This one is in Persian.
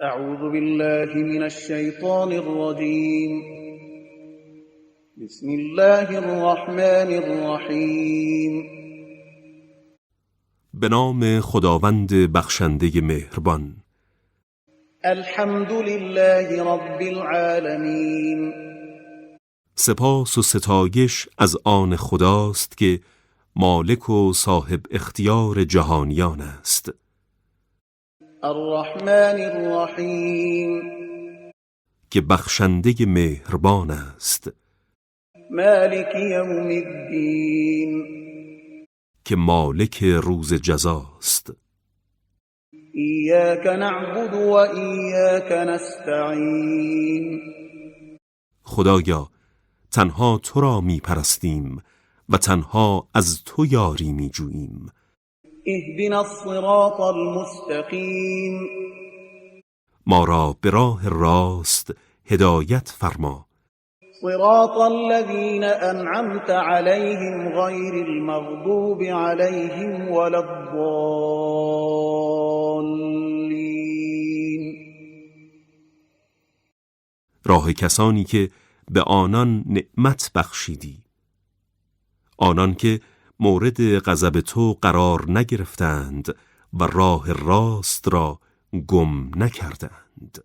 اعوذ بالله من الشیطان الرجیم. بسم الله الرحمن الرحیم. به نام خداوند بخشنده مهربان. الحمد لله رب العالمین. سپاس و ستایش از آن خداست که مالک و صاحب اختیار جهانیان است. الرحمن الرحیم. که بخشنده مهربان است. مالک یوم الدین. که مالک روز جزاست. ایاک نعبد و ایاک نستعین. خدایا تنها تو را می پرستیم و تنها از تو یاری می جوییم. اهدنا الصراط المستقیم. ما را به راه راست هدایت فرما. صراط الذين أنعمت عليهم غير المغضوب عليهم ولا الضالين. راه کسانی که به آنان نعمت بخشیدی، آنان که مورد غضب تو قرار نگرفتند و راه راست را گم نکردند.